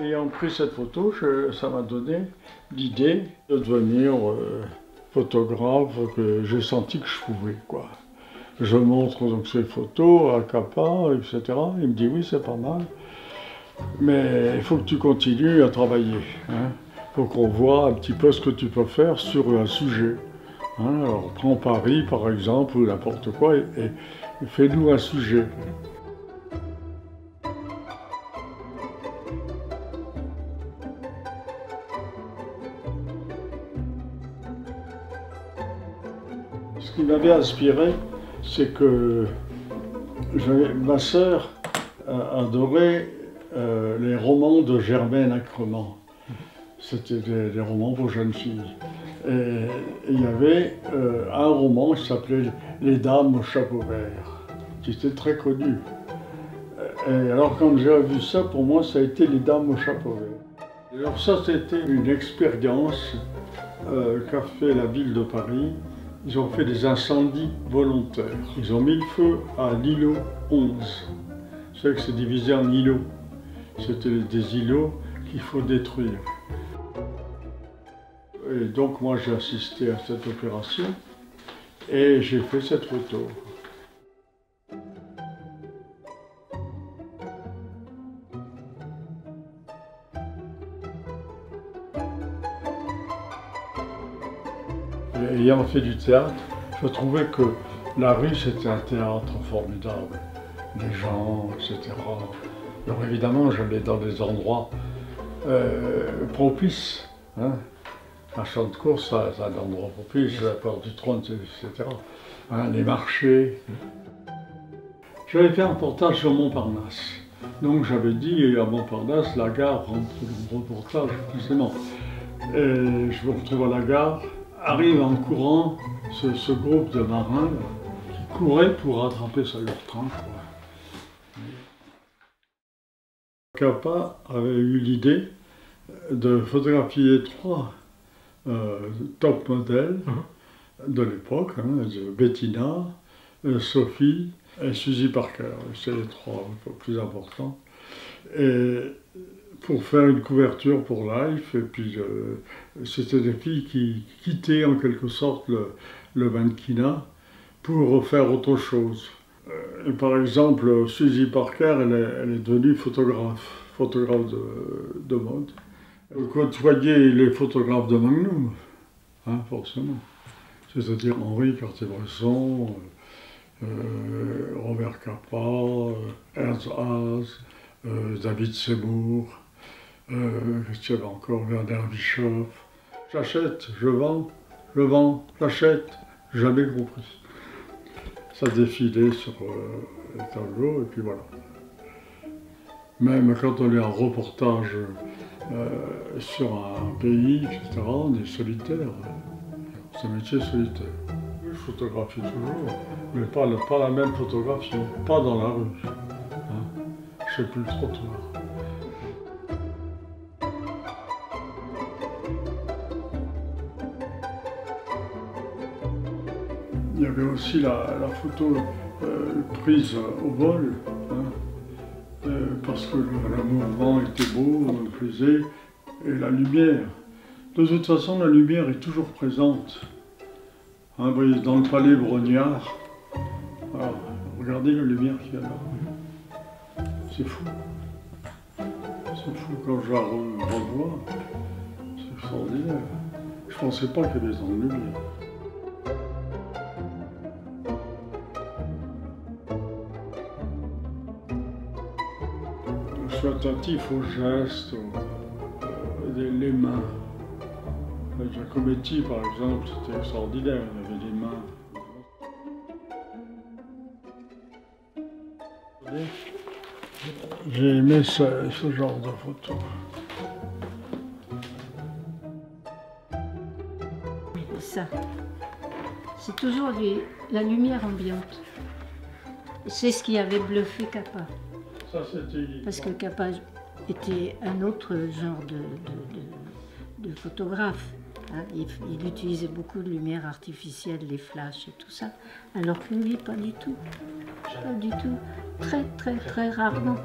Ayant pris cette photo, ça m'a donné l'idée de devenir photographe, que j'ai senti que je pouvais, quoi. Je montre donc ces photos à Capa, etc. Il me dit oui, c'est pas mal, mais il faut que tu continues à travailler. Hein. Faut qu'on voit un petit peu ce que tu peux faire sur un sujet. Hein. Alors prends Paris par exemple, ou n'importe quoi, et fais-nous un sujet. Ce qui m'avait inspiré, c'est que ma sœur adorait les romans de Germaine Acrement. C'était des romans pour jeunes filles. Et il y avait un roman qui s'appelait Les Dames au chapeau vert, qui était très connu. Et alors quand j'ai vu ça, pour moi, ça a été Les Dames au chapeau vert. Et alors ça, c'était une expérience qu'a fait la ville de Paris. Ils ont fait des incendies volontaires. Ils ont mis le feu à l'îlot 11. Vous savez que c'est divisé en îlots. C'était des îlots qu'il faut détruire. Et donc moi j'ai assisté à cette opération et j'ai fait cette photo. Et ayant fait du théâtre, je trouvais que la rue c'était un théâtre formidable. Les gens, etc. Alors évidemment j'allais dans des endroits propices. Hein. Un champ de course, c'est un endroit propice, la porte du trône, etc. Hein, les marchés. J'avais fait un reportage sur Montparnasse. Donc j'avais dit à Montparnasse, la gare rentre dans le reportage, forcément. Et je me retrouve à la gare, arrive en courant ce groupe de marins qui couraient pour rattraper leur train. Capa avait eu l'idée de photographier 3 top modèles de l'époque, hein, Bettina, Sophie et Suzy Parker. C'est les 3 plus importants. Et pour faire une couverture pour Life, et puis c'était des filles qui quittaient en quelque sorte le mannequinat pour faire autre chose. Et par exemple, Suzy Parker, elle est devenue photographe de mode. Côtoyer les photographes de Magnum, hein, forcément. C'est-à-dire Henri Cartier-Bresson, Robert Capa, Ernst Haas, David Seymour, qu'est-ce qu'il y avait encore, Werner Bischoff. J'achète, je vends, j'achète, jamais compris. Ça défilait sur les tableaux, et puis voilà. Même quand on est en reportage sur un pays, etc., on est solitaire. C'est un métier solitaire. Je photographie toujours, mais pas la même photographie, pas dans la rue. Hein. Je fais plus le trottoir. Il y avait aussi la photo prise au vol. Hein. Parce que le mouvement était beau, me plaisait, et la lumière. De toute façon, la lumière est toujours présente. Hein, vous voyez, dans le palais Brognard, alors, regardez la lumière qu'il y a là. C'est fou. C'est fou quand je la revois. C'est extraordinaire. Je ne pensais pas qu'il y avait tant de lumière. Je suis attentif aux gestes, les mains. Giacometti, par exemple, c'était extraordinaire, il avait des mains. J'ai aimé ce genre de photo. Ça, c'est toujours la lumière ambiante. C'est ce qui avait bluffé Capa. Ça, parce que Capa était un autre genre de photographe. Hein. Il utilisait beaucoup de lumière artificielle, les flashs et tout ça, alors que lui, pas du tout. Pas du tout. Très, très, très rarement.